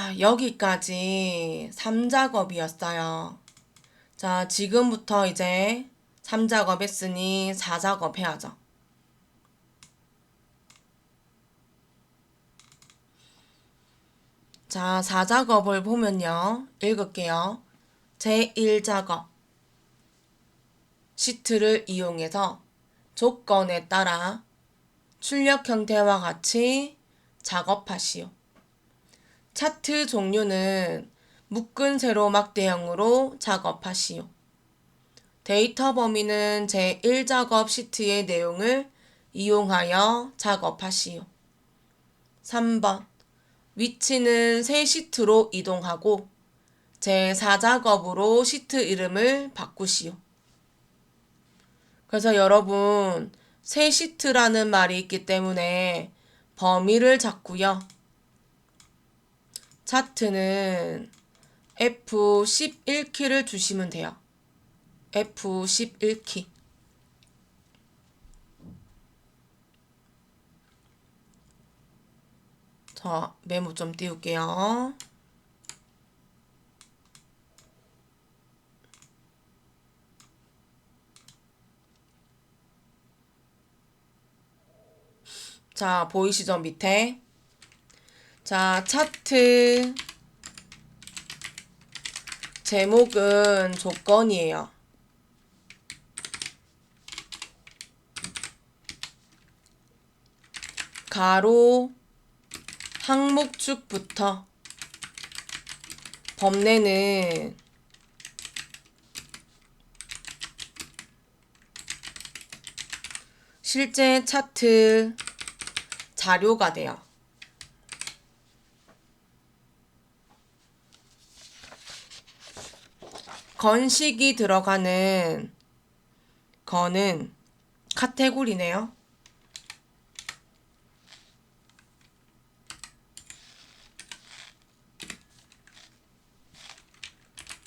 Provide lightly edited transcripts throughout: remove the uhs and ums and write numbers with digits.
자, 여기까지 3작업이었어요. 자, 지금부터 이제 3작업 했으니 4작업 해야죠. 자, 4작업을 보면요. 읽을게요. 제1작업. 시트를 이용해서 조건에 따라 출력 형태와 같이 작업하시오. 차트 종류는 묶은 세로 막대형으로 작업하시오. 데이터 범위는 제1작업 시트의 내용을 이용하여 작업하시오. 3번. 위치는 새 시트로 이동하고 제4작업으로 시트 이름을 바꾸시오. 그래서 여러분, 새 시트라는 말이 있기 때문에 범위를 잡고요. 차트는 F11키를 주시면 돼요. F11키. 자, 메모 좀 띄울게요. 자, 보이시죠? 밑에. 자, 차트 제목은 조건이에요. 가로 항목축부터 범례는 실제 차트 자료가 돼요. 건식이 들어가는 거는 카테고리네요.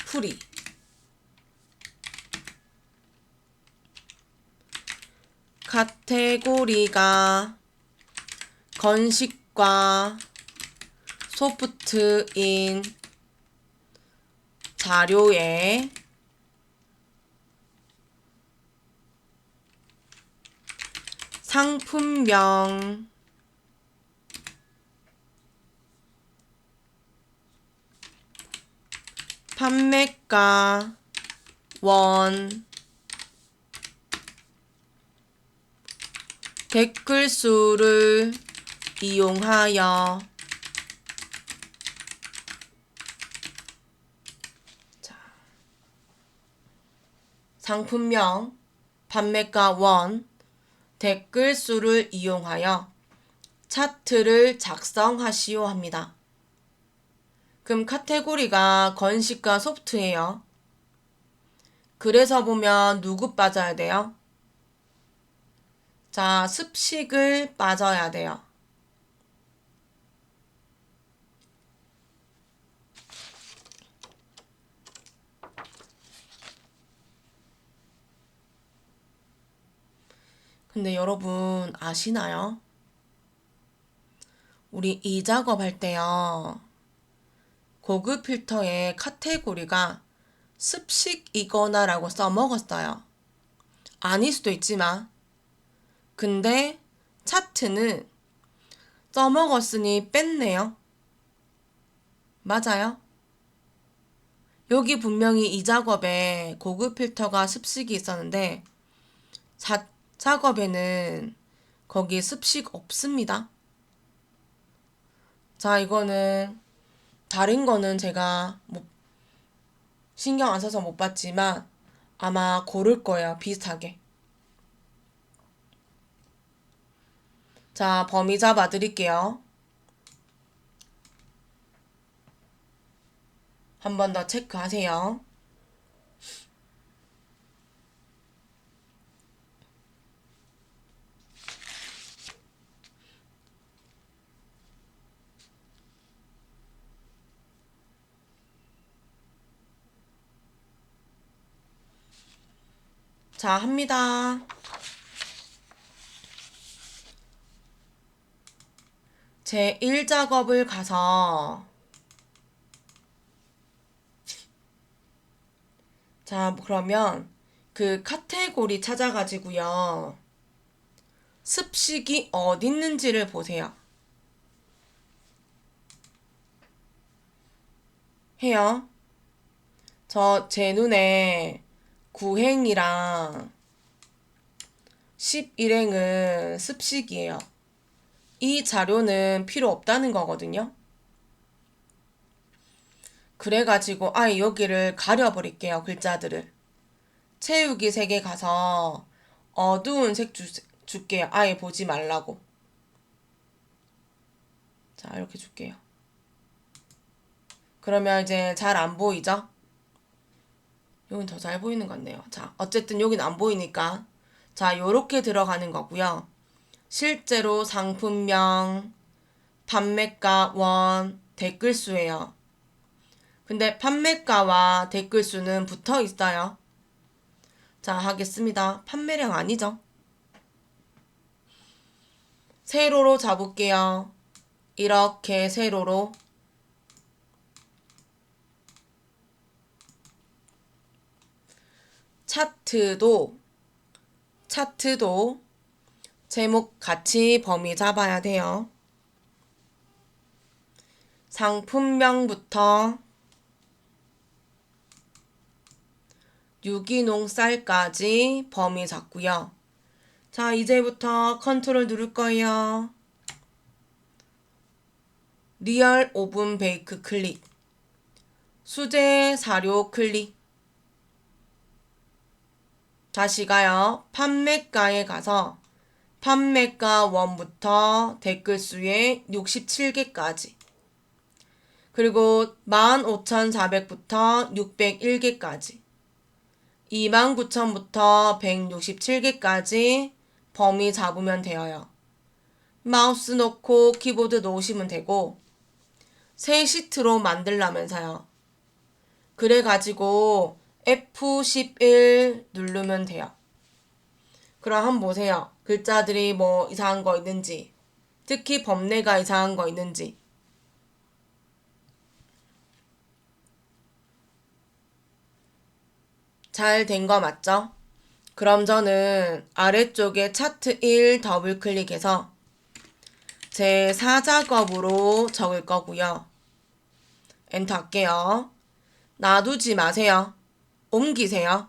풀이. 카테고리가 건식과 소프트인 자료에 상품명, 판매가, 원, 댓글 수를 이용하여 상품명, 판매가, 원, 댓글 수를 이용하여 차트를 작성하시오 합니다. 그럼 카테고리가 건식과 소프트예요. 그래서 보면 누구 빠져야 돼요? 자, 습식을 빠져야 돼요. 근데 여러분 아시나요? 우리 이 작업할 때요. 고급 필터의 카테고리가 습식이거나 라고 써먹었어요. 아닐 수도 있지만 근데 차트는 써먹었으니 뺐네요. 맞아요? 여기 분명히 이 작업에 고급 필터가 습식이 있었는데 작업에는 거기에 습식 없습니다. 자, 이거는 다른 거는 제가 신경 안 써서 못 봤지만 아마 고를 거예요. 비슷하게. 자, 범위 잡아 드릴게요. 한 번 더 체크하세요. 자, 합니다. 제1작업을 가서 자, 그러면 그 카테고리 찾아가지고요. 습식이 어디 있는지를 보세요. 해요. 제 눈에 9행이랑 11행은 습식이에요. 이 자료는 필요 없다는 거거든요. 그래가지고 아예 여기를 가려버릴게요. 글자들을. 채우기 색에 가서 어두운 색 줄게요. 아예 보지 말라고. 자, 이렇게 줄게요. 그러면 이제 잘 안 보이죠? 여긴 더 잘 보이는 것 같네요. 자, 어쨌든 여긴 안 보이니까. 자, 요렇게 들어가는 거고요. 실제로 상품명, 판매가, 원, 댓글 수예요. 근데 판매가와 댓글 수는 붙어 있어요. 자, 하겠습니다. 판매량 아니죠? 세로로 잡을게요. 이렇게 세로로. 차트도 제목 같이 범위 잡아야 돼요. 상품명부터 유기농 쌀까지 범위 잡고요. 자, 이제부터 컨트롤 누를 거예요. 리얼 오븐 베이크 클릭. 수제 사료 클릭. 다시 가요. 판매가에 가서 판매가 1부터 댓글 수에 67개까지. 그리고 15,400부터 601개까지. 29,000부터 167개까지 범위 잡으면 되어요. 마우스 놓고 키보드 놓으시면 되고 새 시트로 만들라면서요. 그래가지고 F11 누르면 돼요. 그럼 한번 보세요. 글자들이 뭐 이상한 거 있는지, 특히 범례가 이상한 거 있는지. 잘 된 거 맞죠? 그럼 저는 아래쪽에 차트 1 더블 클릭해서 제 4작업으로 적을 거고요. 엔터 할게요. 놔두지 마세요. 옮기세요.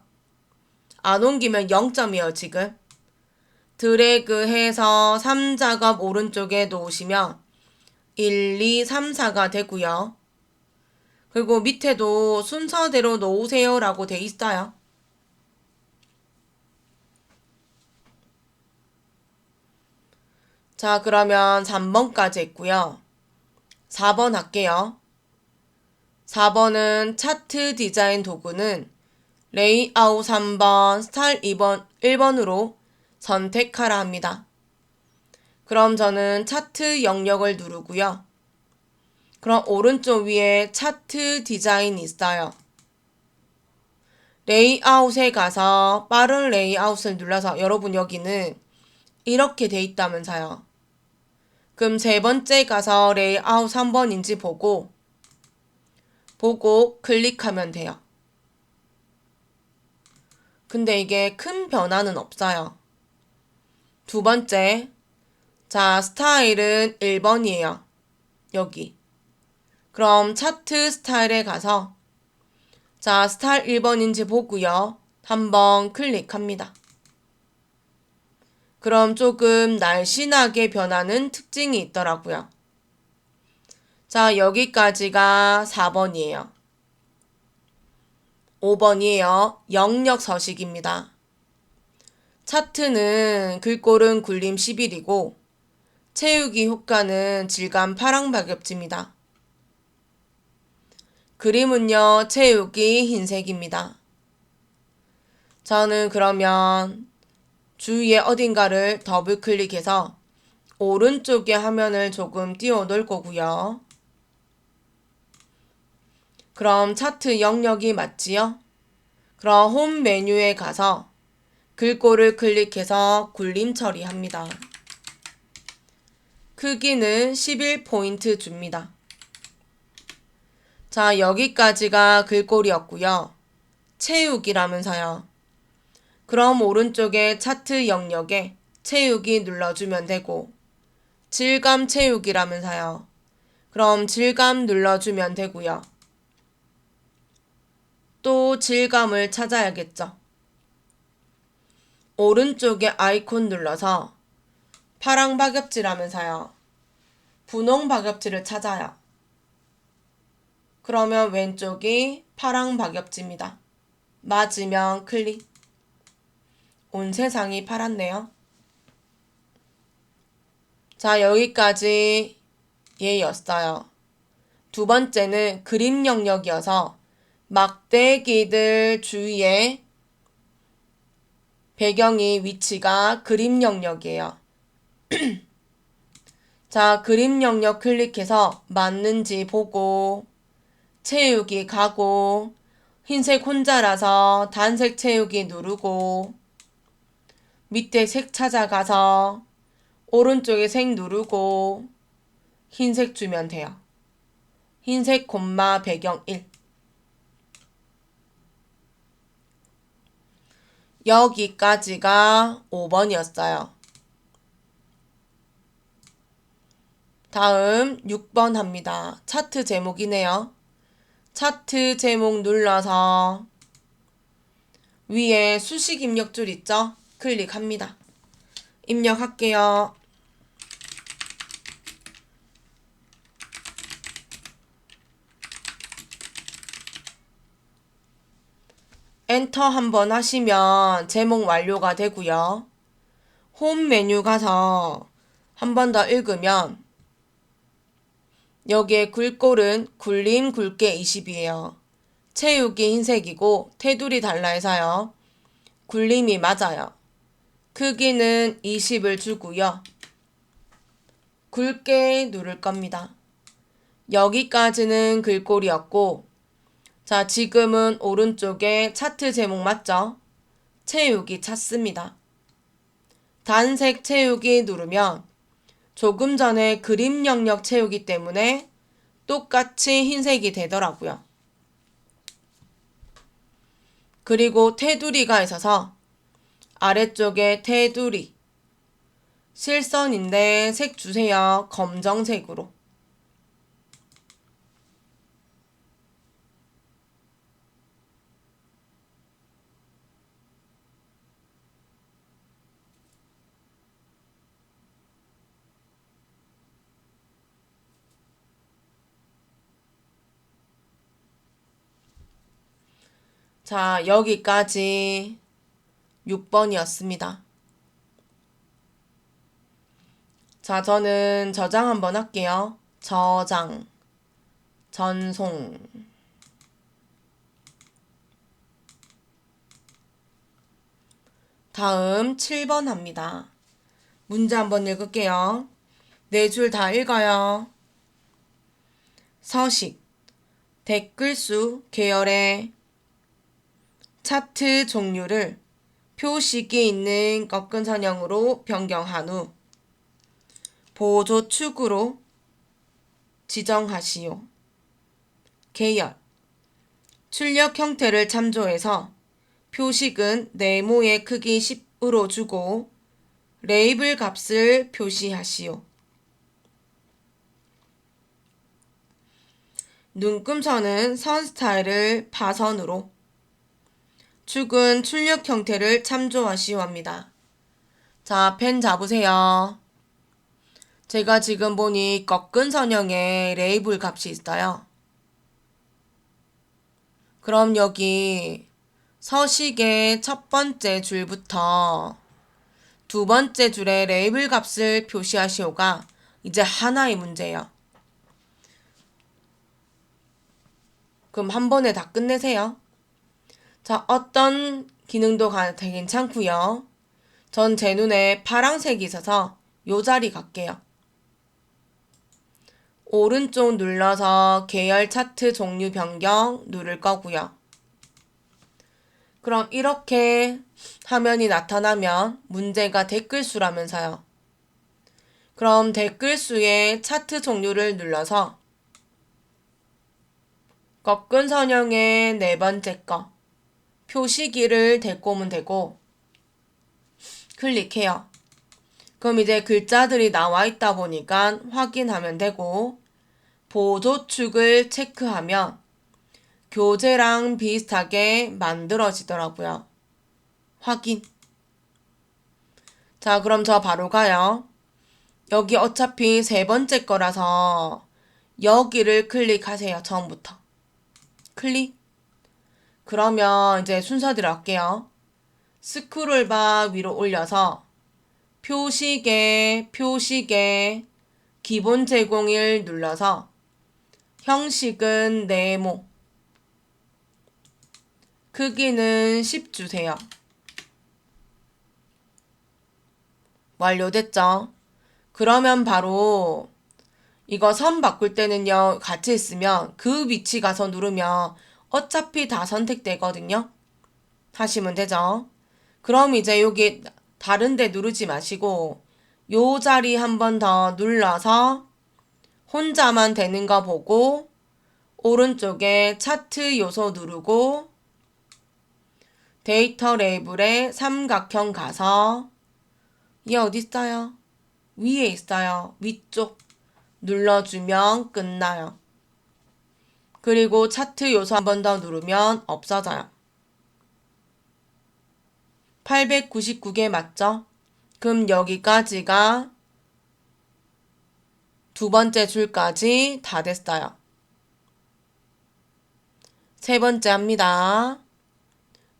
안 옮기면 0점이에요, 지금. 드래그해서 3작업 오른쪽에 놓으시면 1, 2, 3, 4가 되고요. 그리고 밑에도 순서대로 놓으세요 라고 돼 있어요. 자, 그러면 3번까지 했고요. 4번 할게요. 4번은 차트 디자인 도구는 레이아웃 3번, 스타일 2번, 1번으로 선택하라 합니다. 그럼 저는 차트 영역을 누르고요. 그럼 오른쪽 위에 차트 디자인 있어요. 레이아웃에 가서 빠른 레이아웃을 눌러서 여러분 여기는 이렇게 돼 있다면서요. 그럼 세 번째 가서 레이아웃 3번인지 보고 클릭하면 돼요. 근데 이게 큰 변화는 없어요. 두 번째, 자, 스타일은 1번이에요. 여기. 그럼 차트 스타일에 가서 자, 스타일 1번인지 보고요. 한번 클릭합니다. 그럼 조금 날씬하게 변하는 특징이 있더라고요. 자, 여기까지가 4번이에요. 5번이에요. 영역 서식입니다. 차트는 글꼴은 굴림 10일이고 채우기 효과는 질감 파랑박엽지입니다. 그림은요, 채우기 흰색입니다. 저는 그러면 주위에 어딘가를 더블 클릭해서 오른쪽에 화면을 조금 띄워 놓을 거고요. 그럼 차트 영역이 맞지요? 그럼 홈 메뉴에 가서 글꼴을 클릭해서 굴림 처리합니다. 크기는 11포인트 줍니다. 자, 여기까지가 글꼴이었고요. 채우기라면서요. 그럼 오른쪽에 차트 영역에 채우기 눌러주면 되고 질감 채우기라면서요. 그럼 질감 눌러주면 되고요. 또 질감을 찾아야겠죠. 오른쪽에 아이콘 눌러서 파랑 박엽지라면서요. 분홍 박엽지를 찾아요. 그러면 왼쪽이 파랑 박엽지입니다. 맞으면 클릭. 온 세상이 파랗네요. 자, 여기까지 얘였어요. 두 번째는 그림 영역이어서 막대기들 주위에 배경이 위치가 그림 영역이에요. 자, 그림 영역 클릭해서 맞는지 보고 채우기 가고 흰색 혼자라서 단색 채우기 누르고 밑에 색 찾아가서 오른쪽에 색 누르고 흰색 주면 돼요. 흰색 콤마 배경 1. 여기까지가 5번이었어요. 다음 6번 합니다. 차트 제목이네요. 차트 제목 눌러서 위에 수식 입력줄 있죠? 클릭합니다. 입력할게요. 엔터 한번 하시면 제목 완료가 되고요. 홈 메뉴 가서 한 번 더 읽으면 여기에 글꼴은 굴림 굵게 20이에요. 채우기 흰색이고 테두리 달라 해서요. 굴림이 맞아요. 크기는 20을 주고요. 굵게 누를 겁니다. 여기까지는 글꼴이었고 자, 지금은 오른쪽에 차트 제목 맞죠? 채우기 찾습니다. 단색 채우기 누르면 조금 전에 그림 영역 채우기 때문에 똑같이 흰색이 되더라고요. 그리고 테두리가 있어서 아래쪽에 테두리 실선인데 색 주세요. 검정색으로. 자, 여기까지 6번이었습니다. 자, 저는 저장 한번 할게요. 저장, 전송. 다음 7번 합니다. 문제 한번 읽을게요. 네 줄 다 읽어요. 서식, 댓글수 계열의 차트 종류를 표식이 있는 꺾은 선형으로 변경한 후 보조축으로 지정하시오. 계열, 출력 형태를 참조해서 표식은 네모의 크기 10으로 주고 레이블 값을 표시하시오. 눈금선은 선 스타일을 파선으로 축은 출력 형태를 참조하시오 합니다. 자, 펜 잡으세요. 제가 지금 보니 꺾은 선형에 레이블 값이 있어요. 그럼 여기 서식의 첫 번째 줄부터 두 번째 줄에 레이블 값을 표시하시오가 이제 하나의 문제예요. 그럼 한 번에 다 끝내세요. 자, 어떤 기능도 괜찮고요. 전 제 눈에 파란색이 있어서 요 자리 갈게요. 오른쪽 눌러서 계열 차트 종류 변경 누를 거고요. 그럼 이렇게 화면이 나타나면 문제가 댓글수라면서요. 그럼 댓글수의 차트 종류를 눌러서 꺾은 선형의 네 번째 거 표시기를 데리고 오면 되고 클릭해요. 그럼 이제 글자들이 나와 있다 보니까 확인하면 되고 보조축을 체크하면 교재랑 비슷하게 만들어지더라고요. 확인. 자, 그럼 저 바로 가요. 여기 어차피 세 번째 거라서 여기를 클릭하세요. 처음부터. 클릭. 그러면 이제 순서대로 할게요. 스크롤바 위로 올려서 표시계 기본 제공일 눌러서 형식은 네모 크기는 10 주세요. 완료됐죠? 그러면 바로 이거 선 바꿀 때는요, 같이 있으면 그 위치 가서 누르면 어차피 다 선택되거든요. 하시면 되죠? 그럼 이제 여기 다른 데 누르지 마시고 요 자리 한 번 더 눌러서 혼자만 되는 거 보고 오른쪽에 차트 요소 누르고 데이터 레이블에 삼각형 가서 얘 어디 있어요? 위에 있어요. 위쪽 눌러주면 끝나요. 그리고 차트 요소 한 번 더 누르면 없어져요. 899개 맞죠? 그럼 여기까지가 두 번째 줄까지 다 됐어요. 세 번째 합니다.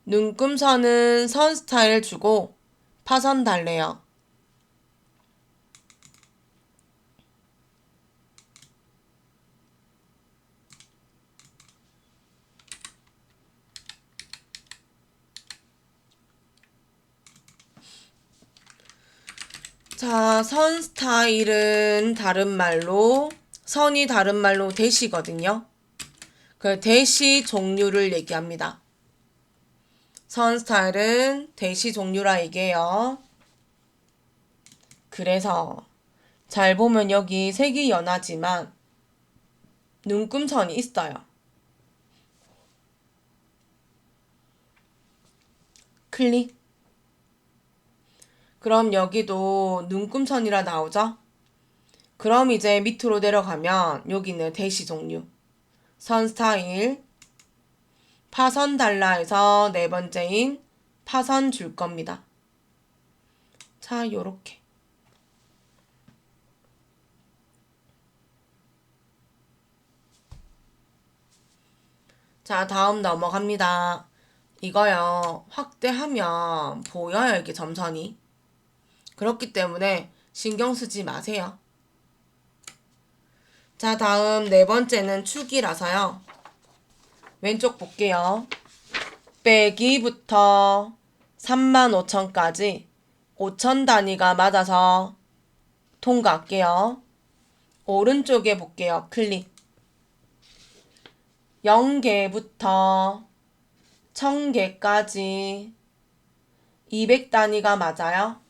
눈금선은 선 스타일 주고 파선 달래요. 자, 선 스타일은 다른 말로, 선이 다른 말로 대시거든요. 그 대시 종류를 얘기합니다. 선 스타일은 대시 종류라 얘기해요. 그래서 잘 보면 여기 색이 연하지만 눈금선이 있어요. 클릭. 그럼 여기도 눈금선이라 나오죠? 그럼 이제 밑으로 내려가면 여기는 대시 종류. 선 스타일. 파선 달라에서 네 번째인 파선 줄 겁니다. 자, 요렇게. 자, 다음 넘어갑니다. 이거요, 확대하면 보여요, 이게 점선이. 그렇기 때문에 신경 쓰지 마세요. 자, 다음 네 번째는 축이라서요. 왼쪽 볼게요. 빼기부터 35,000까지 5,000 단위가 맞아서 통과할게요. 오른쪽에 볼게요. 클릭. 0개부터 1000개까지 200 단위가 맞아요?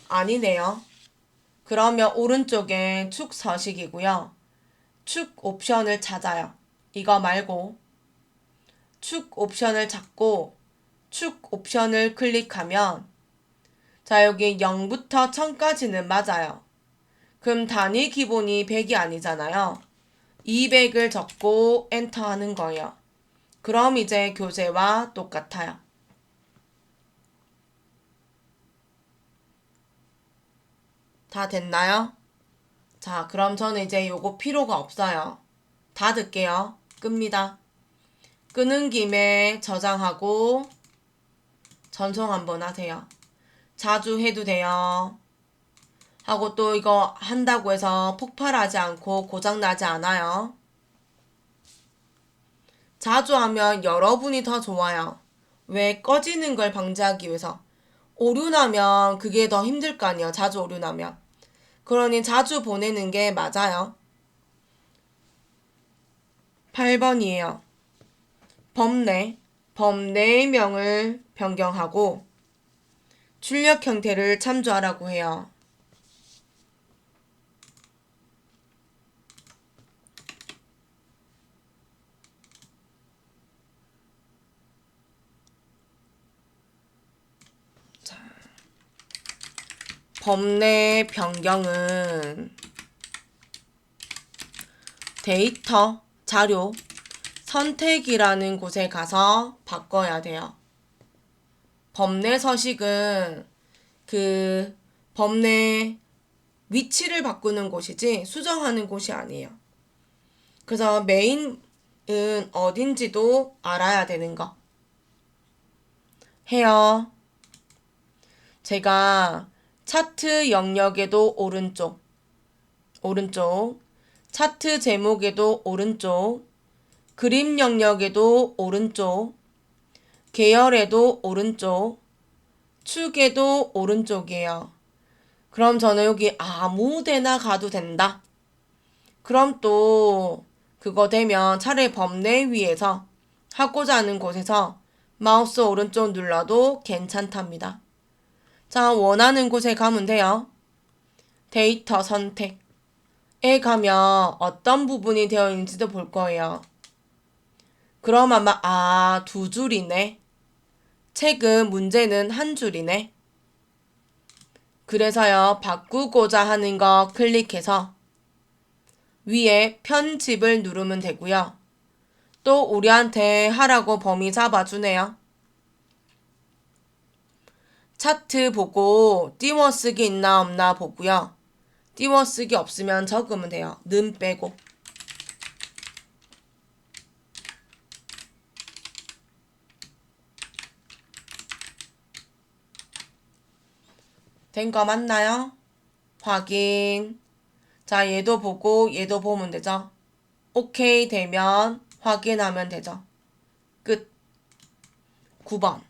아니네요. 그러면 오른쪽에 축 서식이고요. 축 옵션을 찾아요. 이거 말고 축 옵션을 찾고 축 옵션을 클릭하면 자, 여기 0부터 1000까지는 맞아요. 그럼 단위 기본이 100이 아니잖아요. 200을 적고 엔터 하는 거예요. 그럼 이제 교재와 똑같아요. 다 됐나요? 자, 그럼 저는 이제 요거 필요가 없어요. 닫을게요. 끕니다. 끄는 김에 저장하고 전송 한번 하세요. 자주 해도 돼요. 하고 또 이거 한다고 해서 폭발하지 않고 고장나지 않아요. 자주 하면 여러분이 더 좋아요. 왜? 꺼지는 걸 방지하기 위해서. 오류 나면 그게 더 힘들 거 아니에요. 자주 오류 나면. 그러니 자주 보내는 게 맞아요. 8번이에요. 범내명을 변경하고 출력 형태를 참조하라고 해요. 범내 변경은 데이터, 자료, 선택이라는 곳에 가서 바꿔야 돼요. 범내 서식은 그 범내 위치를 바꾸는 곳이지 수정하는 곳이 아니에요. 그래서 메인은 어딘지도 알아야 되는 거 해요. 제가 차트 영역에도 오른쪽, 차트 제목에도 오른쪽, 그림 영역에도 오른쪽, 계열에도 오른쪽, 축에도 오른쪽이에요. 그럼 저는 여기 아무 데나 가도 된다. 그럼 또 그거 되면 차라리 범내 위에서 하고자 하는 곳에서 마우스 오른쪽 눌러도 괜찮답니다. 자, 원하는 곳에 가면 돼요. 데이터 선택에 가면 어떤 부분이 되어 있는지도 볼 거예요. 그럼 아마 두 줄이네. 책은 문제는 한 줄이네. 그래서요, 바꾸고자 하는 거 클릭해서 위에 편집을 누르면 되고요. 또 우리한테 하라고 범위 잡아주네요. 차트 보고 띄워쓰기 있나 없나 보고요. 띄워쓰기 없으면 적으면 돼요. 는 빼고. 된 거 맞나요? 확인. 자, 얘도 보고 얘도 보면 되죠. 오케이 되면 확인하면 되죠. 끝. 9번.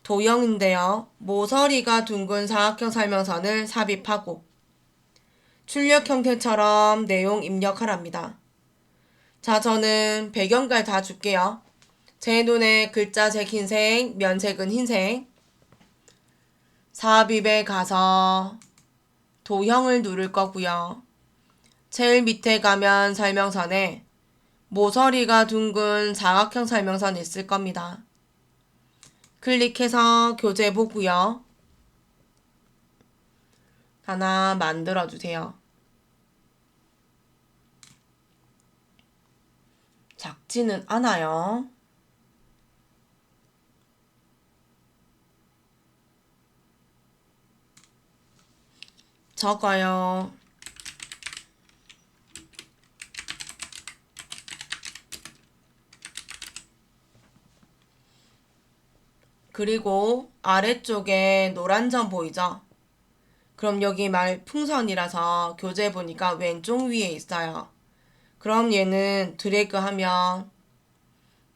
도형인데요. 모서리가 둥근 사각형 설명선을 삽입하고 출력 형태처럼 내용 입력하랍니다. 자, 저는 배경깔 다 줄게요. 제 눈에 글자색 흰색, 면색은 흰색. 삽입에 가서 도형을 누를 거고요. 제일 밑에 가면 설명선에 모서리가 둥근 사각형 설명선 있을 겁니다. 클릭해서 교재 보고요. 하나 만들어 주세요. 작지는 않아요. 적어요. 그리고 아래쪽에 노란 점 보이죠? 그럼 여기 말풍선이라서 교재 보니까 왼쪽 위에 있어요. 그럼 얘는 드래그 하면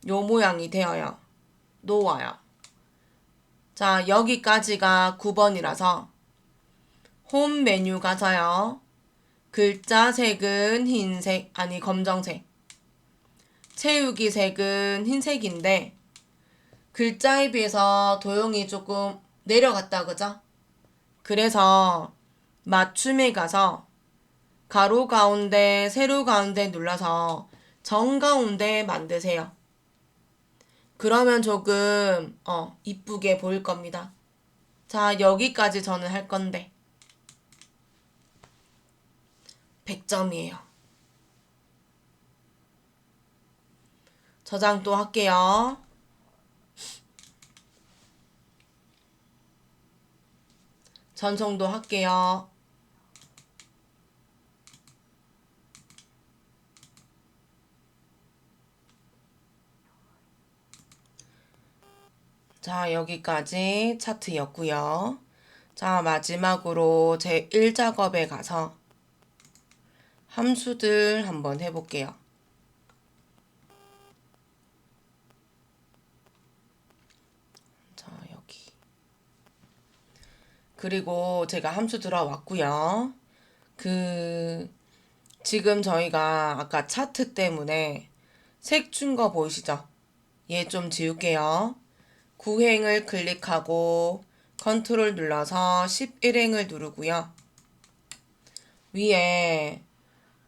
요 모양이 되어요. 놓아요. 자, 여기까지가 9번이라서 홈 메뉴 가서요. 글자 색은 흰색, 아니 검정색. 채우기 색은 흰색인데 글자에 비해서 도형이 조금 내려갔다 그죠? 그래서 맞춤에 가서 가로 가운데, 세로 가운데 눌러서 정가운데 만드세요. 그러면 조금 이쁘게 보일 겁니다. 자, 여기까지 저는 할 건데 100점이에요. 저장 또 할게요. 전송도 할게요. 자, 여기까지 차트였고요. 자, 마지막으로 제 1작업에 가서 함수들 한번 해볼게요. 자, 여기. 그리고 제가 함수 들어왔고요. 지금 저희가 아까 차트 때문에 색 준 거 보이시죠? 얘 좀 지울게요. 9행을 클릭하고 컨트롤 눌러서 11행을 누르고요. 위에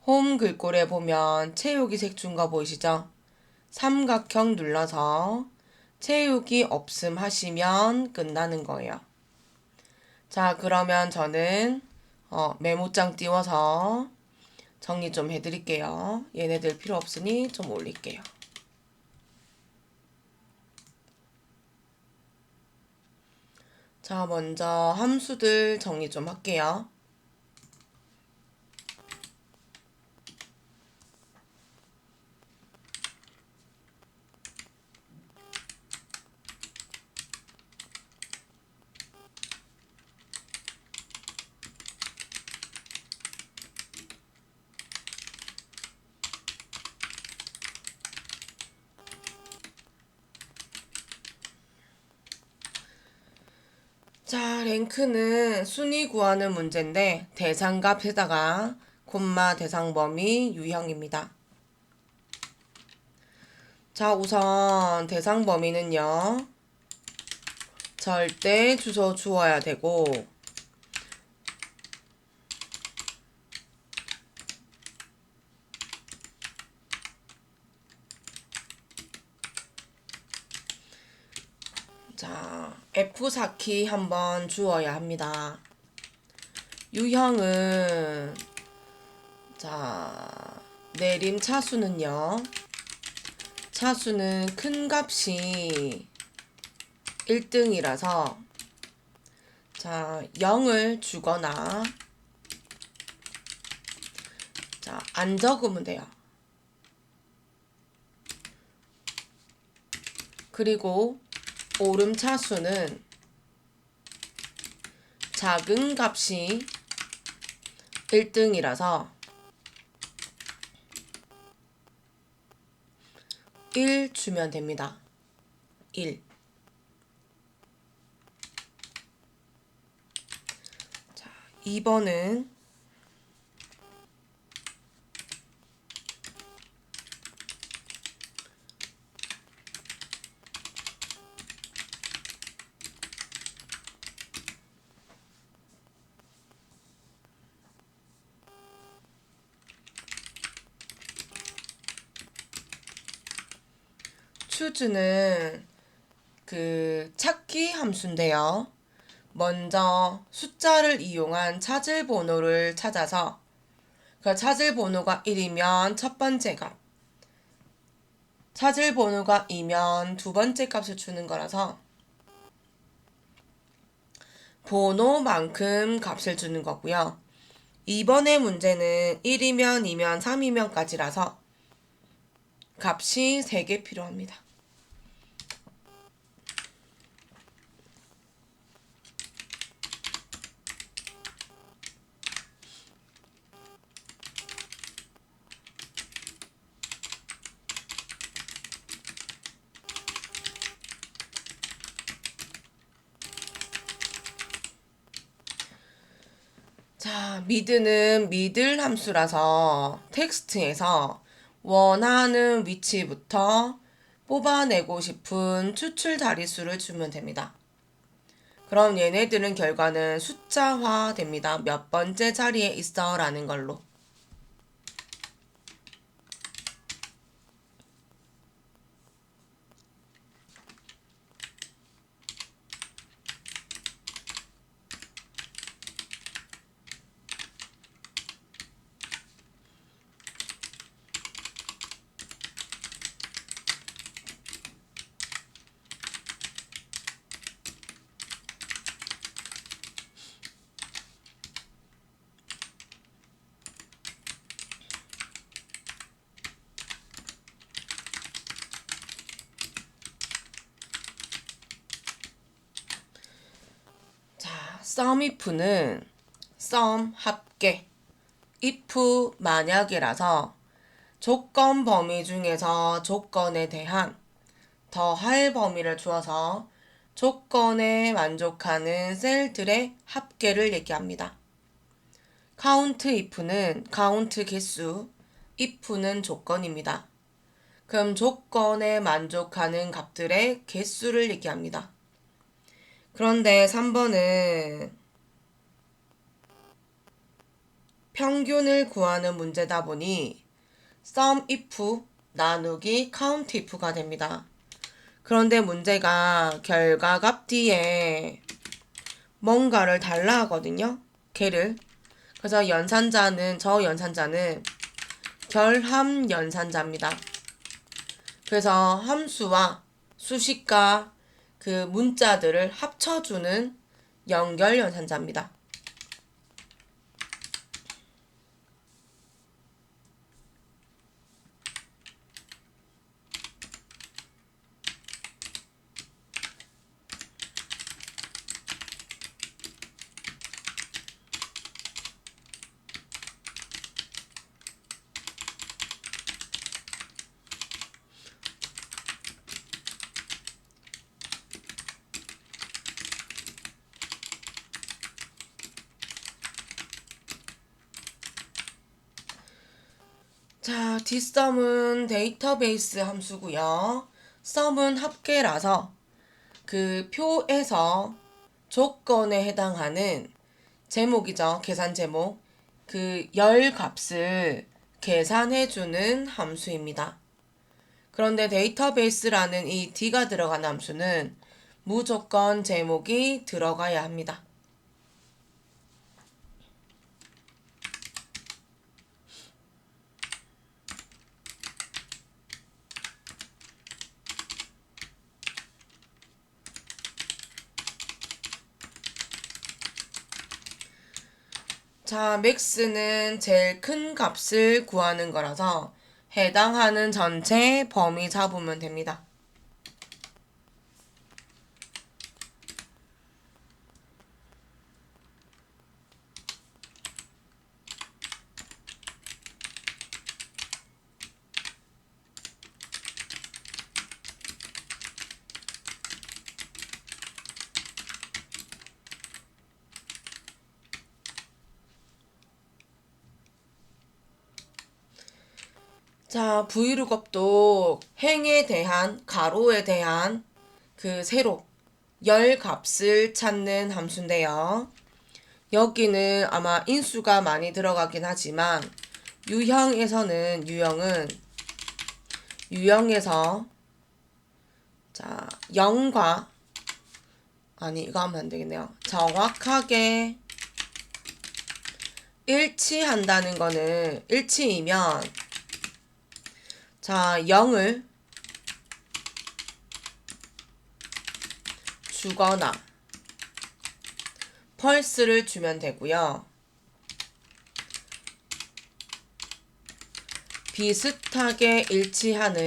홈 글꼴에 보면 채우기 색 준 거 보이시죠? 삼각형 눌러서 채우기 없음 하시면 끝나는 거예요. 자, 그러면 저는 메모장 띄워서 정리 좀 해드릴게요. 얘네들 필요 없으니 좀 올릴게요. 자, 먼저 함수들 정리 좀 할게요. 자, 랭크는 순위 구하는 문제인데 대상값에다가 콤마 대상 범위 유형입니다. 자, 우선 대상 범위는요. 절대 주소 주어야 되고 자, F4키 한번 주어야 합니다. 유형은 자, 내림 차수는요. 차수는 큰 값이 1등이라서 자, 0을 주거나 자, 안 적으면 돼요. 그리고 오름차수는 작은 값이 1등이라서 1 주면 됩니다. 1. 자, 2번은 추즈는 그 찾기 함수인데요. 먼저 숫자를 이용한 찾을 번호를 찾아서 그 찾을 번호가 1이면 첫 번째 값, 찾을 번호가 2면 두 번째 값을 주는 거라서 번호만큼 값을 주는 거고요. 이번의 문제는 1이면 2면 3이면까지라서 값이 3개 필요합니다. 자, 미드는 미들 함수라서 텍스트에서 원하는 위치부터 뽑아내고 싶은 추출 자릿수를 주면 됩니다. 그럼 얘네들은 결과는 숫자화 됩니다. 몇 번째 자리에 있어 라는 걸로. SUMIF는 SUM 합계, if 만약이라서 조건 범위 중에서 조건에 대한 더할 범위를 주어서 조건에 만족하는 셀들의 합계를 얘기합니다. count if는 count 개수, if는 조건입니다. 그럼 조건에 만족하는 값들의 개수를 얘기합니다. 그런데 3번은 평균을 구하는 문제다 보니 sum if 나누기 count if가 됩니다. 그런데 문제가 결과값 뒤에 뭔가를 달라 하거든요. 걔를. 그래서 연산자는 저 연산자는 결함 연산자입니다. 그래서 함수와 수식과 그 문자들을 합쳐주는 연결 연산자입니다. 자, dsum은 데이터베이스 함수고요. sum은 합계라서 그 표에서 조건에 해당하는 제목이죠. 계산 제목. 그 열 값을 계산해주는 함수입니다. 그런데 데이터베이스라는 이 d가 들어간 함수는 무조건 제목이 들어가야 합니다. 자, max는 제일 큰 값을 구하는 거라서 해당하는 전체 범위 잡으면 됩니다. 자, vlookup도 행에 대한, 가로에 대한 그 세로, 열 값을 찾는 함수인데요. 여기는 아마 인수가 많이 들어가긴 하지만 유형에서 자, 0과 아니 이거 하면 안 되겠네요. 정확하게 일치한다는 거는 일치이면 자, 0을 주거나 펄스를 주면 되고요. 비슷하게 일치면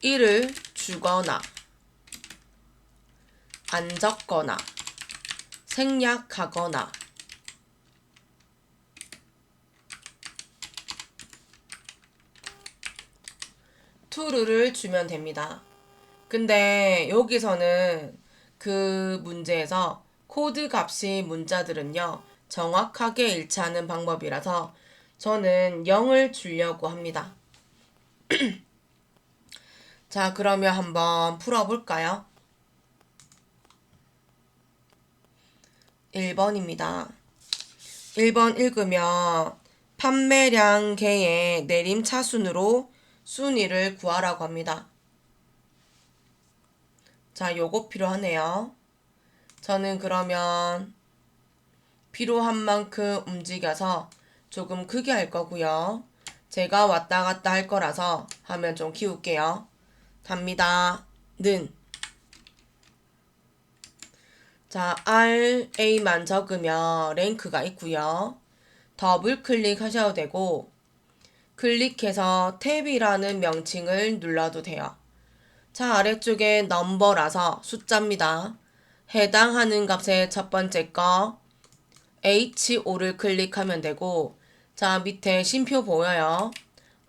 1을 주거나 안 적거나 생략하거나 true를 주면 됩니다. 근데 여기서는 그 문제에서 코드 값이 문자들은요 정확하게 일치하는 방법이라서 저는 0을 주려고 합니다. 자, 그러면 한번 풀어볼까요? 1번입니다. 1번 읽으면 판매량 계의 내림차순으로 순위를 구하라고 합니다. 자, 요거 필요하네요. 저는 그러면 필요한 만큼 움직여서 조금 크게 할 거고요. 제가 왔다 갔다 할 거라서 하면 좀 키울게요. 답니다. 는 자, RA만 적으면 랭크가 있고요. 더블 클릭하셔도 되고 클릭해서 탭이라는 명칭을 눌러도 돼요. 자, 아래쪽에 넘버라서 숫자입니다. 해당하는 값의 첫 번째 거 H5를 클릭하면 되고 자, 밑에 쉼표 보여요.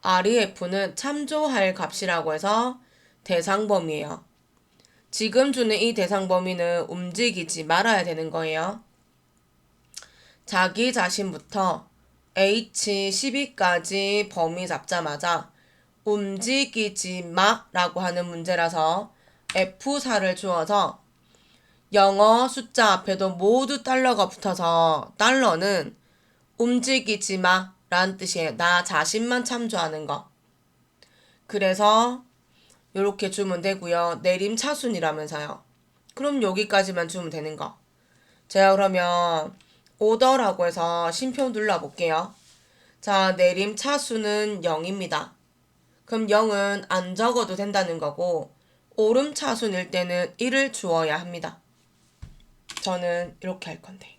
REF는 참조할 값이라고 해서 대상 범위예요. 지금 주는 이 대상 범위는 움직이지 말아야 되는 거예요. 자기 자신부터 H12까지 범위 잡자마자 움직이지 마 라고 하는 문제라서 F4를 주어서 영어 숫자 앞에도 모두 달러가 붙어서 달러는 움직이지 마 라는 뜻이에요. 나 자신만 참조하는 거. 그래서 요렇게 주면 되고요. 내림차순이라면서요. 그럼 여기까지만 주면 되는 거. 제가 그러면 오더라고 해서 쉼표 눌러볼게요. 자, 내림차순은 0입니다. 그럼 0은 안 적어도 된다는 거고 오름차순일 때는 1을 주어야 합니다. 저는 이렇게 할 건데.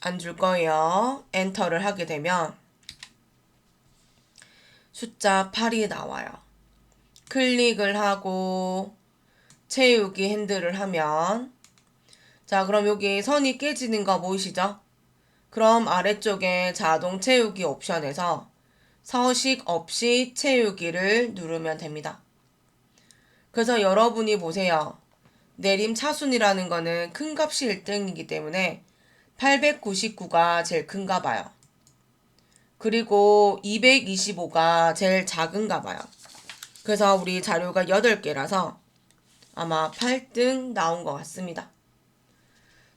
안 줄 거예요. 엔터를 하게 되면 숫자 8이 나와요. 클릭을 하고 채우기 핸들을 하면 자, 그럼 여기 선이 깨지는 거 보이시죠? 그럼 아래쪽에 자동 채우기 옵션에서 서식 없이 채우기를 누르면 됩니다. 그래서 여러분이 보세요. 내림차순이라는 거는 큰 값이 1등이기 때문에 899가 제일 큰가 봐요. 그리고 225가 제일 작은가 봐요. 그래서 우리 자료가 8개라서 아마 8등 나온 것 같습니다.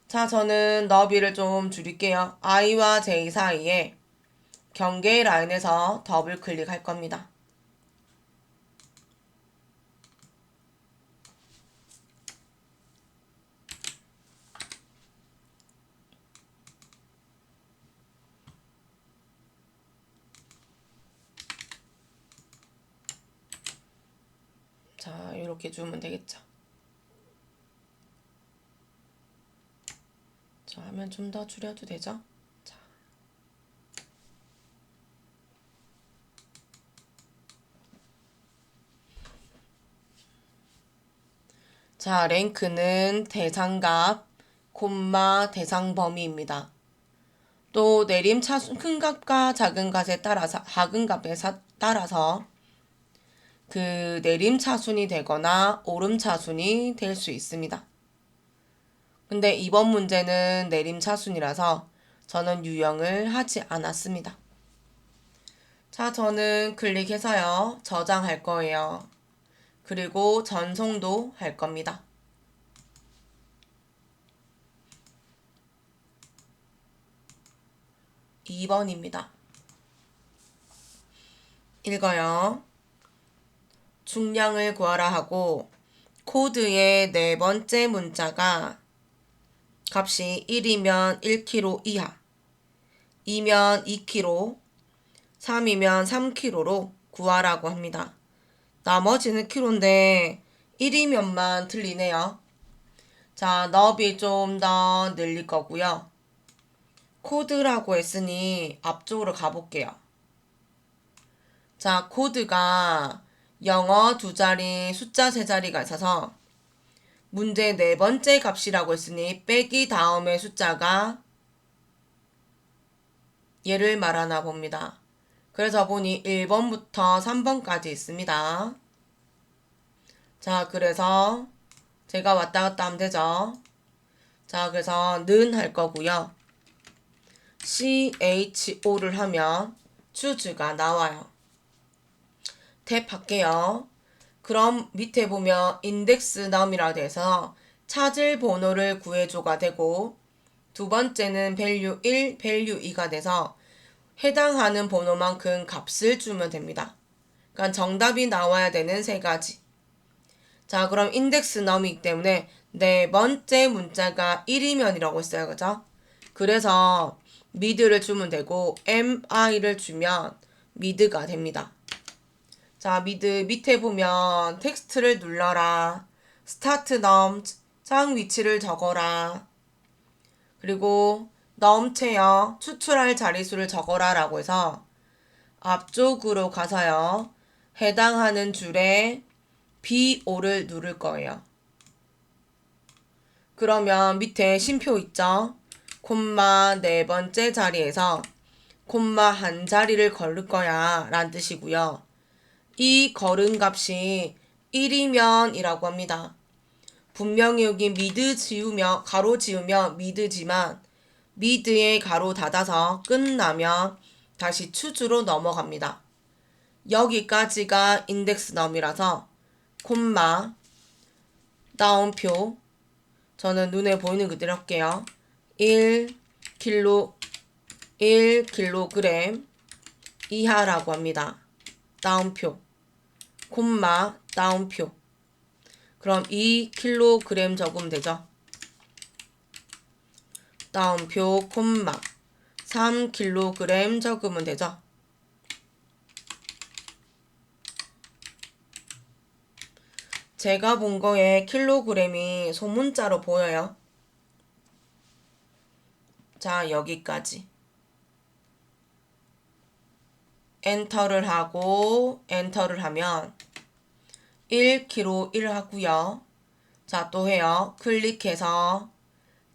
자, 저는 너비를 좀 줄일게요. I와 J 사이에 경계 라인에서 더블 클릭할 겁니다. 자, 이렇게 주면 되겠죠. 자, 화면 좀 더 줄여도 되죠? 자, 랭크는 대상값, 대상 범위입니다. 또 내림차순 큰 값과 작은 값에 따라서 그 내림차순이 되거나 오름차순이 될 수 있습니다. 근데 이번 문제는 내림차순이라서 저는 유형을 하지 않았습니다. 자, 저는 클릭해서요. 저장할 거예요. 그리고 전송도 할 겁니다. 2번입니다. 읽어요. 중량을 구하라 하고 코드의 네 번째 문자가 값이 1이면 1kg 이하, 2면 2kg, 3이면 3kg로 구하라고 합니다. 나머지는 kg인데 1이면만 틀리네요. 자, 너비 좀 더 늘릴 거고요. 코드라고 했으니 앞쪽으로 가볼게요. 자, 코드가 영어 2자리, 숫자 3자리가 있어서 문제 네 번째 값이라고 했으니 빼기 다음에 숫자가 얘를 말하나 봅니다. 그래서 보니 1번부터 3번까지 있습니다. 자, 그래서 제가 왔다 갔다 하면 되죠. 자, 그래서 는 할 거고요. CHO를 하면 choose가 나와요. 탭할게요. 그럼 밑에 보면 index num이라 돼서 찾을 번호를 구해줘가 되고 두 번째는 value 1, value 2가 돼서 해당하는 번호만큼 값을 주면 됩니다. 그러니까 정답이 나와야 되는 세 가지. 자, 그럼 index num이기 때문에 네 번째 문자가 1이면이라고 했어요. 그죠? 그래서 mid를 주면 되고 mi를 주면 mid가 됩니다. 자, 미드 밑에 보면 텍스트를 눌러라, 스타트 넘, 장 위치를 적어라, 그리고 넘체요, 추출할 자릿수를 적어라 라고 해서 앞쪽으로 가서요, 해당하는 줄에 B5를 누를 거예요. 그러면 밑에 쉼표 있죠? 콤마 네 번째 자리에서 콤마 한 자리를 걸을 거야 라는 뜻이고요. 이 걸은 값이 1이면 이라고 합니다. 분명히 여기 미드 지우며 가로 지우며 미드지만 미드에 가로 닫아서 끝나면 다시 추주로 넘어갑니다. 여기까지가 인덱스 넘이라서 콤마 다운표 저는 눈에 보이는 그대로 할게요. 1kg 이하라고 합니다. 따옴표, 콤마, 따옴표. 그럼 2kg 적으면 되죠. 따옴표, 콤마, 3kg 적으면 되죠. 제가 본 거에 킬로그램이 소문자로 보여요. 자, 여기까지. 엔터를 하고 엔터를 하면 1kg 1 하고요. 자, 또 해요. 클릭해서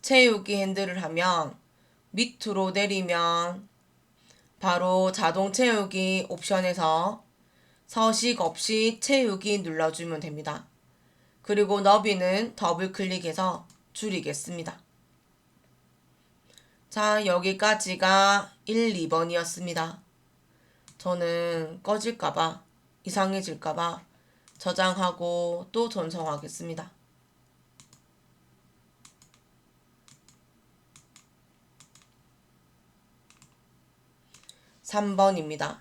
채우기 핸들을 하면 밑으로 내리면 바로 자동 채우기 옵션에서 서식 없이 채우기 눌러주면 됩니다. 그리고 너비는 더블 클릭해서 줄이겠습니다. 자, 여기까지가 1, 2번이었습니다. 저는 꺼질까봐, 이상해질까봐 저장하고 또 전송하겠습니다. 3번입니다.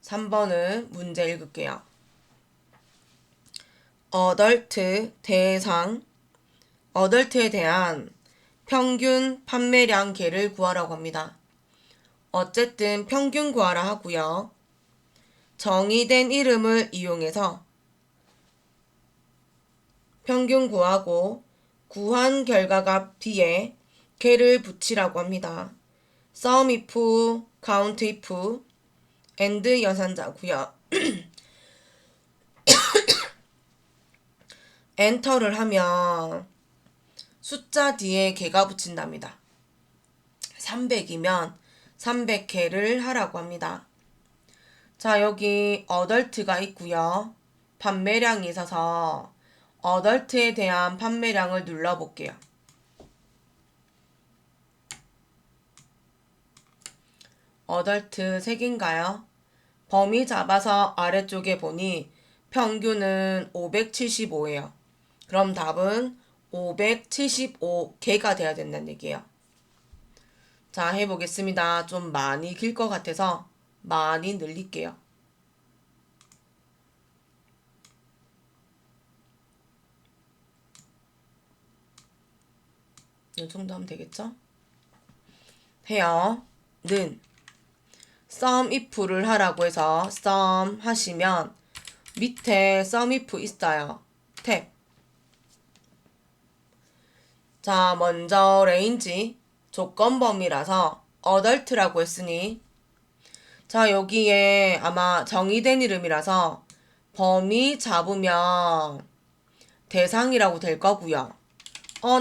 3번은 문제 읽을게요. 어덜트 대상, 어덜트에 대한 평균 판매량 개를 구하라고 합니다. 어쨌든 평균 구하라 하고요. 정의된 이름을 이용해서 평균 구하고 구한 결과값 뒤에 개를 붙이라고 합니다. sum if, count if, and 연산자고요. 엔터를 하면 숫자 뒤에 개가 붙인답니다. 300이면 300개를 하라고 합니다. 자, 여기 어덜트가 있고요. 판매량이 있어서 어덜트에 대한 판매량을 눌러볼게요. 어덜트 3개인가요? 범위 잡아서 아래쪽에 보니 평균은 575예요. 그럼 답은 575개가 돼야 된다는 얘기예요. 자, 해보겠습니다. 좀 많이 길 것 같아서 많이 늘릴게요. 이 정도 하면 되겠죠? 해요. 는 sum if를 하라고 해서 sum 하시면 밑에 sum if 있어요. 탭. 자, 먼저 range 조건 범위라서 adult라고 했으니 자, 여기에 아마 정의된 이름이라서 범위 잡으면 대상이라고 될 거고요.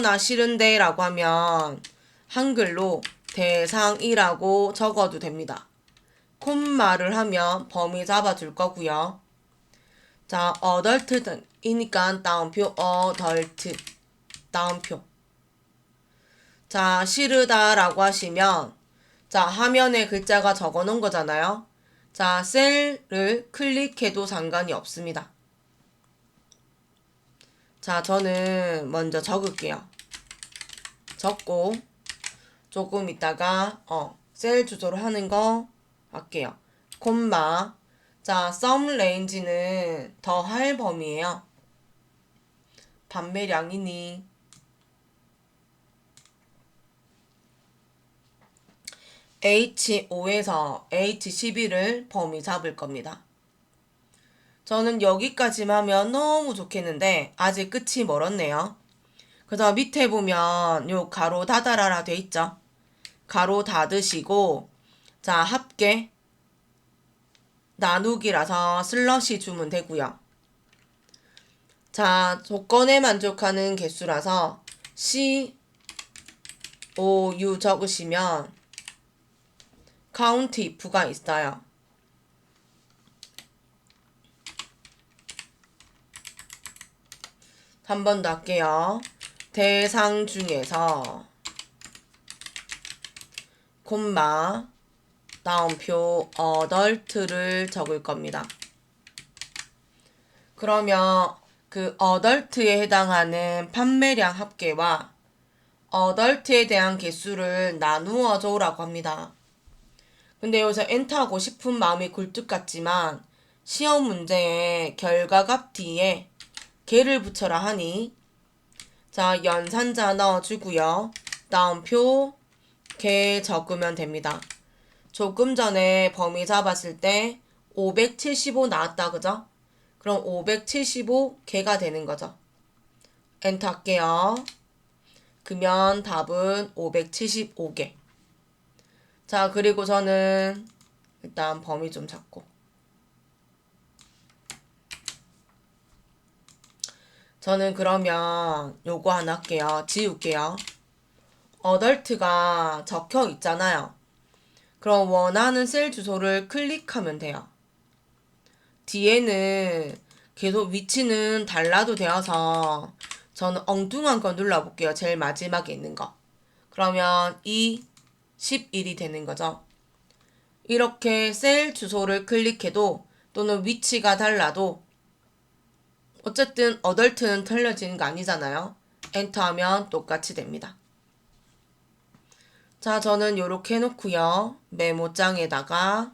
나 싫은데 라고 하면 한글로 대상이라고 적어도 됩니다. 콤마를 하면 범위 잡아줄 거고요. 자, adult이니까 따옴표 adult 따옴표. 자, 싫으다 라고 하시면 자, 화면에 글자가 적어 놓은 거잖아요. 자, 셀을 클릭해도 상관이 없습니다. 자, 저는 먼저 적을게요. 적고 조금 있다가 셀 주소를 하는 거 할게요. 콤마. 자, sum range는 더할 범위예요. 판매량이니 H5에서 H11을 범위 잡을 겁니다. 저는 여기까지만 하면 너무 좋겠는데 아직 끝이 멀었네요. 그래서 밑에 보면 요 가로 닫아라라 돼 있죠. 가로 닫으시고 자, 합계 나누기라서 슬러시 주면 되고요. 자, 조건에 만족하는 개수라서 C, O, U 적으시면 count if가 있어요. 한 번 더 할게요. 대상 중에서 콤마 다음표 adult를 적을 겁니다. 그러면 그 adult에 해당하는 판매량 합계와 adult에 대한 개수를 나누어 줘라고 합니다. 근데 여기서 엔터하고 싶은 마음이 굴뚝 같지만 시험 문제에 결과값 뒤에 개를 붙여라 하니 자 연산자 넣어주고요. 다음표 개 적으면 됩니다. 조금 전에 범위 잡았을 때 575 나왔다 그죠? 그럼 575 개가 되는 거죠. 엔터 할게요. 그러면 답은 575개. 자 그리고 저는 일단 범위 좀 잡고 저는 그러면 요거 하나 할게요. 지울게요. 어덜트가 적혀 있잖아요. 그럼 원하는 셀 주소를 클릭하면 돼요. 뒤에는 계속 위치는 달라도 되어서 저는 엉뚱한 거 눌러볼게요. 제일 마지막에 있는 거. 그러면 11이 되는 거죠. 이렇게 셀 주소를 클릭해도 또는 위치가 달라도 어쨌든 어덜트는 틀려지는 거 아니잖아요. 엔터하면 똑같이 됩니다. 자, 저는 요렇게 해놓고요. 메모장에다가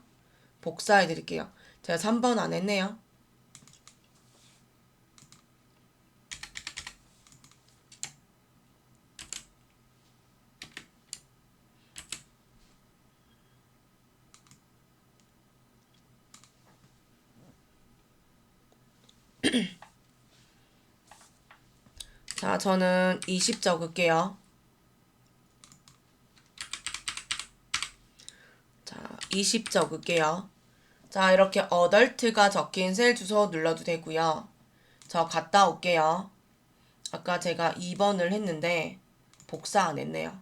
복사해 드릴게요. 제가 3번 안 했네요. 자, 저는 20 적을게요. 자, 20 적을게요. 자, 이렇게 어덜트가 적힌 셀 주소 눌러도 되고요. 저 갔다 올게요. 아까 제가 2번을 했는데 복사 안 했네요.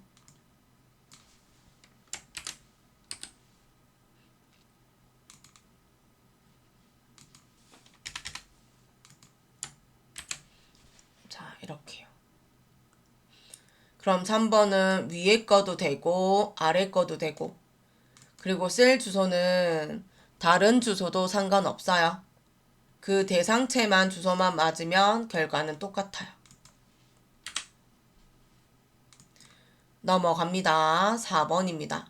자, 이렇게요. 그럼 3번은 위에 거도 되고 아래 거도 되고 그리고 셀 주소는 다른 주소도 상관없어요. 그 대상체만 주소만 맞으면 결과는 똑같아요. 넘어갑니다. 4번입니다.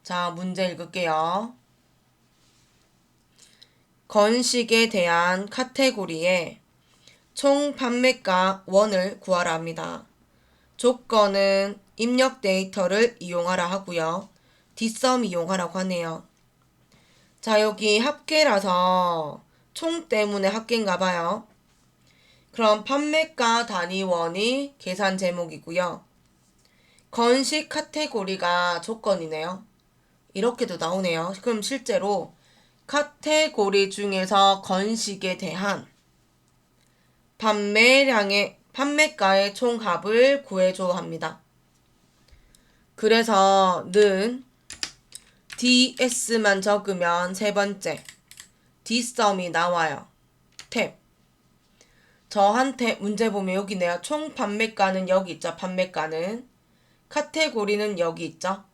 자, 문제 읽을게요. 건식에 대한 카테고리에 총 판매가 원을 구하라 합니다. 조건은 입력 데이터를 이용하라 하고요. 뒷섬 이용하라고 하네요. 자, 여기 합계라서 총 때문에 합계인가 봐요. 그럼 판매가 단위원이 계산 제목이고요. 건식 카테고리가 조건이네요. 이렇게도 나오네요. 그럼 실제로 카테고리 중에서 건식에 대한 판매가의 총합을 구해줘 합니다. 그래서 는 DS만 적으면 세 번째 D썸이 나와요. 탭. 저한테 문제 보면 여기네요. 총 판매가는 여기 있죠. 판매가는. 카테고리는 여기 있죠.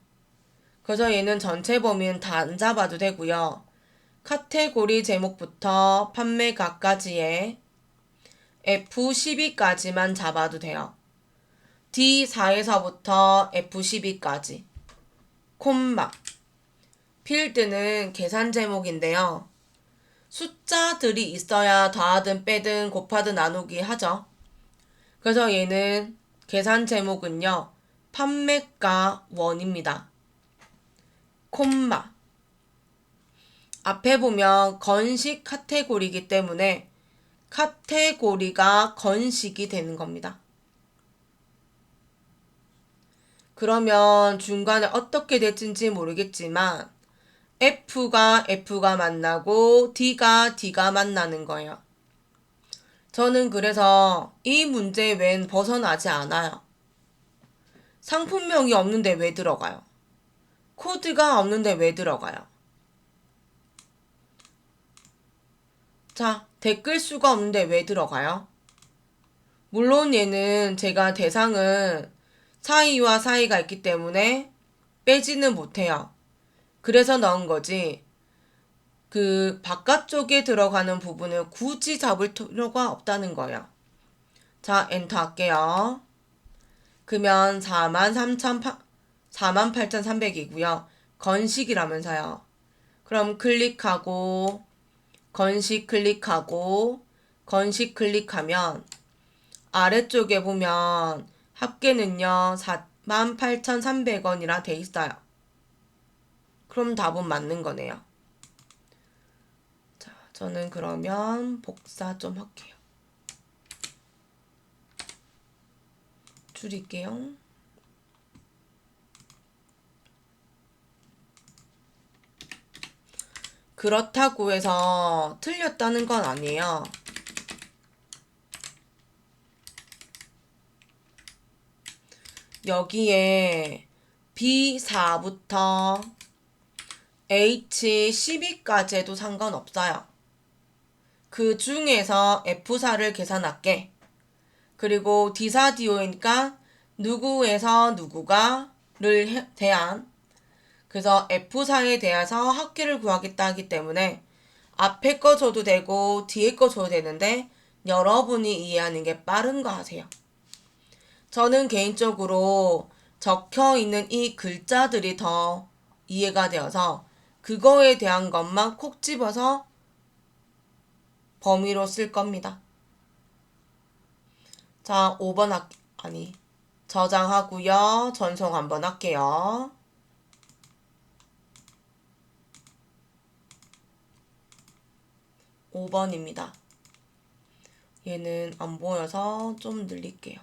그래서 얘는 전체 범위는 다 안 잡아도 되고요. 카테고리 제목부터 판매가까지에 F12까지만 잡아도 돼요. D4에서부터 F12까지. 콤마. 필드는 계산 제목인데요. 숫자들이 있어야 더하든 빼든 곱하든 나누기 하죠. 그래서 얘는 계산 제목은요. 판매가 원입니다. 콤마. 앞에 보면 건식 카테고리이기 때문에 카테고리가 건식이 되는 겁니다. 그러면 중간에 어떻게 될지 모르겠지만 F가 만나고 D가 만나는 거예요. 저는 그래서 이 문제 외엔 벗어나지 않아요. 상품명이 없는데 왜 들어가요? 코드가 없는데 왜 들어가요? 자, 댓글 수가 없는데 왜 들어가요? 물론 얘는 제가 대상은 사이와 사이가 있기 때문에 빼지는 못해요. 그래서 넣은 거지. 그 바깥쪽에 들어가는 부분을 굳이 잡을 필요가 없다는 거예요. 자, 엔터 할게요. 그러면 48,300이고요. 건식이라면서요. 그럼 클릭하고 건식 클릭하고 건식 클릭하면 아래쪽에 보면 합계는요 48,300원이라 돼 있어요. 그럼 답은 맞는 거네요. 자, 저는 그러면 복사 좀 할게요. 줄일게요. 그렇다고 해서 틀렸다는 건 아니에요. 여기에 B4부터 H12까지 해도 상관없어요. 그 중에서 F4를 계산할게. 그리고 D사 Do니까 누구에서 누구가를 대한, 그래서 F4에 대해서 합계를 구하겠다 하기 때문에 앞에 거 줘도 되고 뒤에 거 줘도 되는데 여러분이 이해하는 게 빠른 거 하세요. 저는 개인적으로 적혀 있는 이 글자들이 더 이해가 되어서 그거에 대한 것만 콕 집어서 범위로 쓸 겁니다. 자, 5번 저장하고요. 전송 한번 할게요. 5번입니다. 얘는 안 보여서 좀 늘릴게요.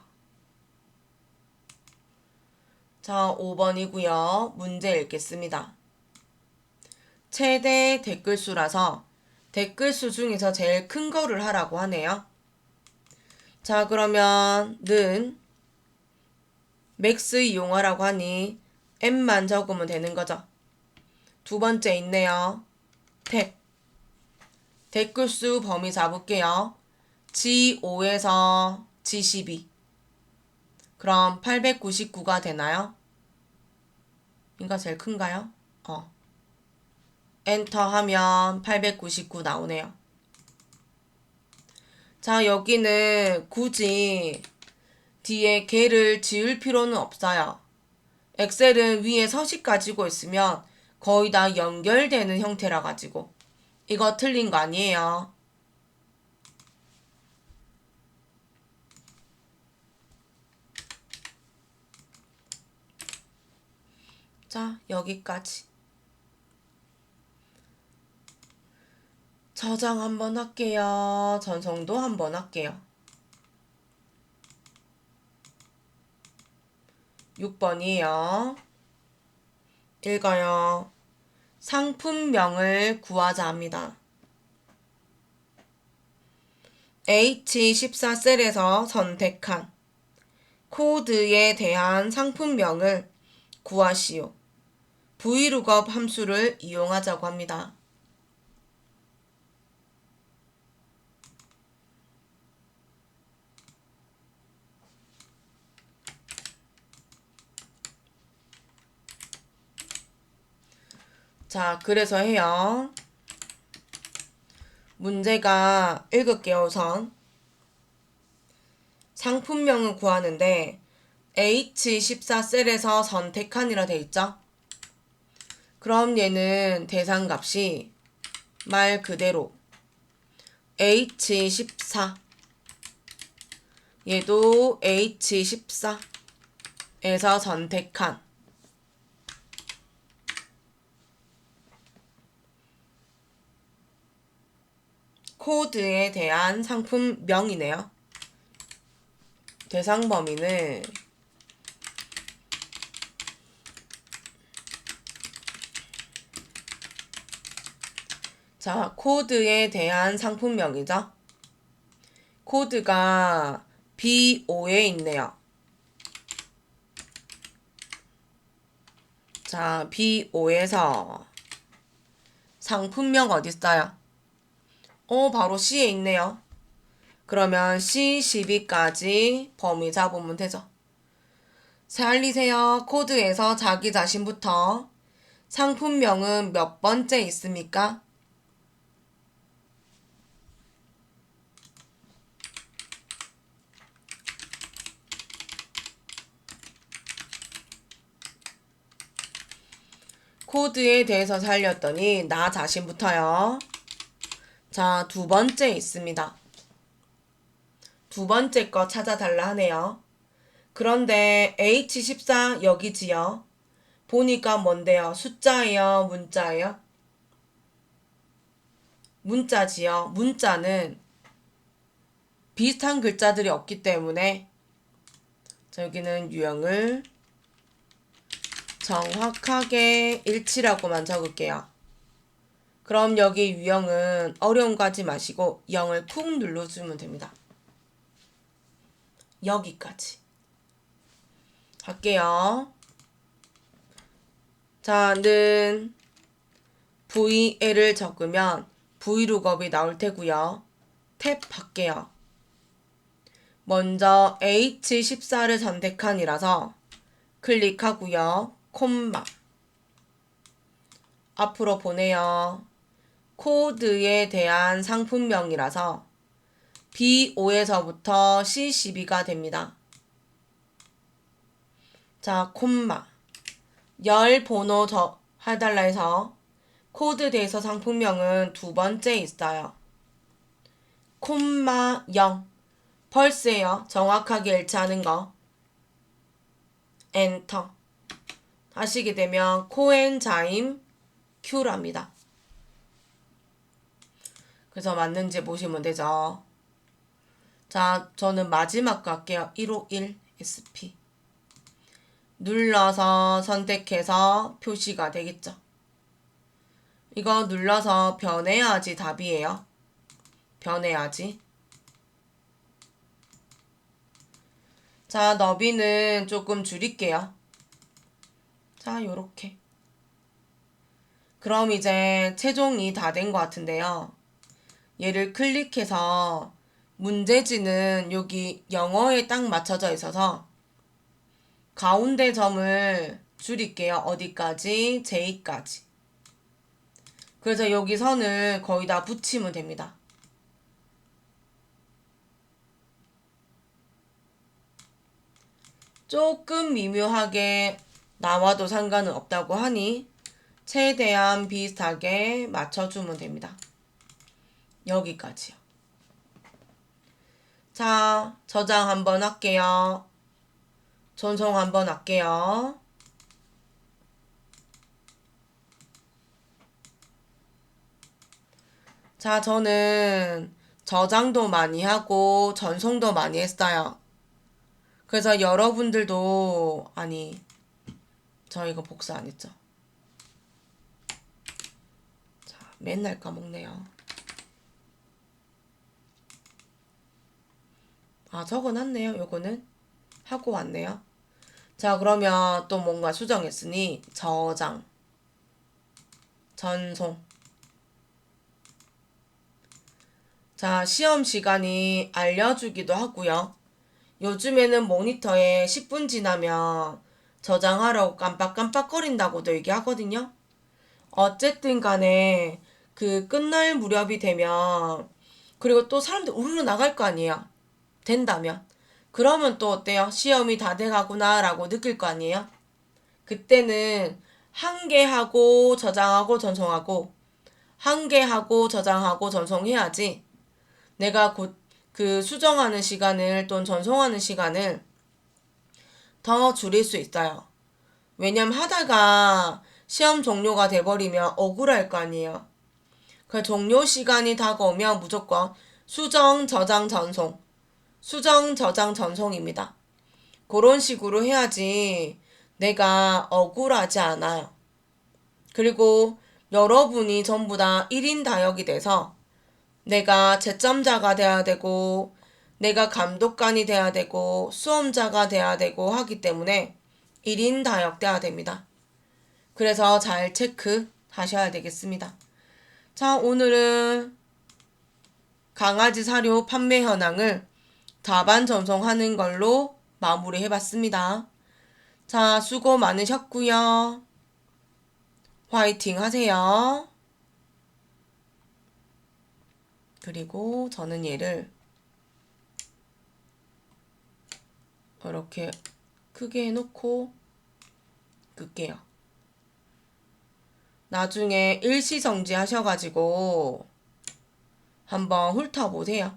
자, 5번이고요. 문제 읽겠습니다. 최대 댓글수라서 댓글수 중에서 제일 큰 거를 하라고 하네요. 자, 그러면 는 맥스 이용하라고 하니 m만 적으면 되는 거죠. 두 번째 있네요. 댓글수 범위 잡을게요. G5에서 G12. 그럼 899가 되나요? 이가 제일 큰가요? 엔터 하면 899 나오네요. 자, 여기는 굳이 뒤에 개를 지울 필요는 없어요. 엑셀은 위에 서식 가지고 있으면 거의 다 연결되는 형태라 가지고 이거 틀린 거 아니에요. 자, 여기까지. 저장 한번 할게요. 전송도 한번 할게요. 6번이에요. 읽어요. 상품명을 구하자 합니다. H14셀에서 선택한 코드에 대한 상품명을 구하시오. VLOOKUP 함수를 이용하자고 합니다. 자, 그래서 해요. 문제가 읽을게요, 우선. 상품명을 구하는데 H14셀에서 선택한이라 돼 있죠? 그럼 얘는 대상값이 말 그대로 H14, 얘도 H14에서 선택한 코드에 대한 상품명이네요. 대상 범위는 자, 코드에 대한 상품명이죠. 코드가 B5에 있네요. 자, B5에서 상품명 어딨어요? 바로 C에 있네요. 그러면 C12까지 범위 잡으면 되죠. 살리세요. 코드에서 자기 자신부터 상품명은 몇 번째 있습니까? 코드에 대해서 살렸더니 나 자신부터요. 자, 두 번째 있습니다. 두 번째 거 찾아달라 하네요. 그런데 H14 여기지요. 보니까 뭔데요? 숫자예요? 문자예요? 문자지요. 문자는 비슷한 글자들이 없기 때문에 자, 여기는 유형을 정확하게 일치라고만 적을게요. 그럼 여기 유형은 어려운 거 하지 마시고 0을 쿡 눌러주면 됩니다. 여기까지 할게요. 자, 는 VL을 적으면 V룩업이 나올 테고요. 탭 할게요. 먼저 H14를 선택한이라서 클릭하고요. 콤마 앞으로 보내요. 코드에 대한 상품명이라서 B5에서부터 C12가 됩니다. 자, 콤마 열 번호 해달라 해서 코드 대에서 상품명은 두 번째 있어요. 콤마 0 펄스예요. 정확하게 일치하는 거. 엔터 하시게 되면 코엔자임 Q랍니다. 그래서 맞는지 보시면 되죠. 자, 저는 마지막 거 할게요. 151 SP 눌러서 선택해서 표시가 되겠죠. 이거 눌러서 변해야지 답이에요. 변해야지. 자, 너비는 조금 줄일게요. 자, 요렇게. 그럼 이제 최종이 다 된 것 같은데요. 얘를 클릭해서 문제지는 여기 영어에 딱 맞춰져 있어서 가운데 점을 줄일게요. 어디까지? J까지. 그래서 여기 선을 거의 다 붙이면 됩니다. 조금 미묘하게 나와도 상관은 없다고 하니 최대한 비슷하게 맞춰주면 됩니다. 여기까지요. 자, 저장 한번 할게요. 전송 한번 할게요. 자, 저는 저장도 많이 하고 전송도 많이 했어요. 그래서 여러분들도 저 이거 복사 안 했죠? 자, 맨날 까먹네요. 아, 적어놨네요. 요거는 하고 왔네요. 자, 그러면 또 뭔가 수정했으니 저장, 전송. 자, 시험 시간이 알려주기도 하고요. 요즘에는 모니터에 10분 지나면 저장하라고 깜빡깜빡거린다고도 얘기하거든요. 어쨌든 간에 그 끝날 무렵이 되면 그리고 또 사람들 우르르 나갈 거 아니에요. 된다면. 그러면 또 어때요? 시험이 다 돼가구나 라고 느낄 거 아니에요? 그때는 한 개 하고 저장하고 전송하고 한 개 하고 저장하고 전송해야지 내가 곧 그 수정하는 시간을 또는 전송하는 시간을 더 줄일 수 있어요. 왜냐면 하다가 시험 종료가 돼버리면 억울할 거 아니에요. 그 종료 시간이 다가오면 무조건 수정, 저장, 전송. 수정, 저장, 전송입니다. 그런 식으로 해야지 내가 억울하지 않아요. 그리고 여러분이 전부 다 1인 다역이 돼서 내가 채점자가 돼야 되고 내가 감독관이 돼야 되고 수험자가 돼야 되고 하기 때문에 1인 다역 돼야 됩니다. 그래서 잘 체크하셔야 되겠습니다. 자, 오늘은 강아지 사료 판매 현황을 답안 전송하는 걸로 마무리 해봤습니다. 자, 수고 많으셨고요. 화이팅 하세요. 그리고 저는 얘를 이렇게 크게 해놓고 끌게요. 나중에 일시정지 하셔가지고 한번 훑어보세요.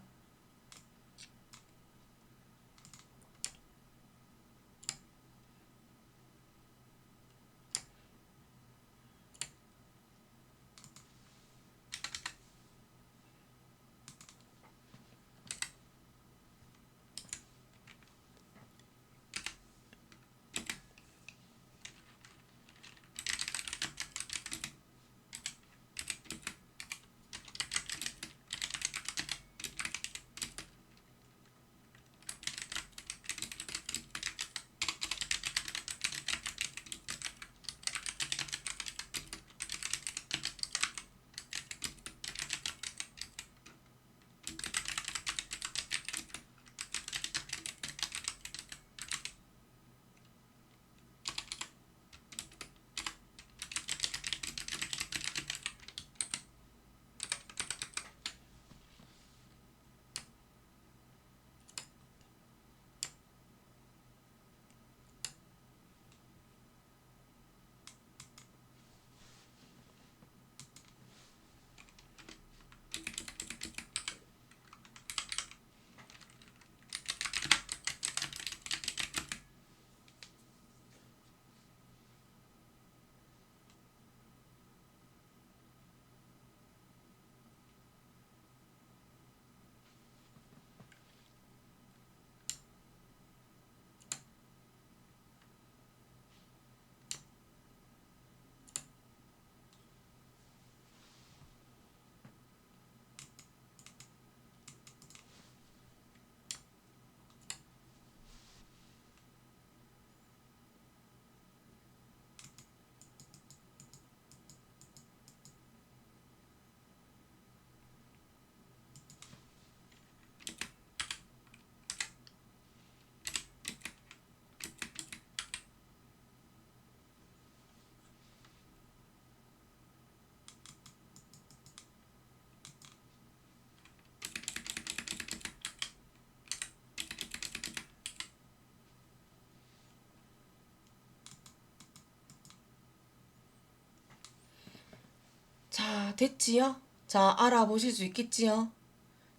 자, 됐지요? 자, 알아보실 수 있겠지요?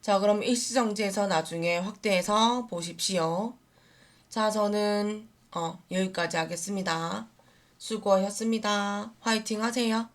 자, 그럼 일시정지해서 나중에 확대해서 보십시오. 자, 저는 여기까지 하겠습니다. 수고하셨습니다. 화이팅 하세요.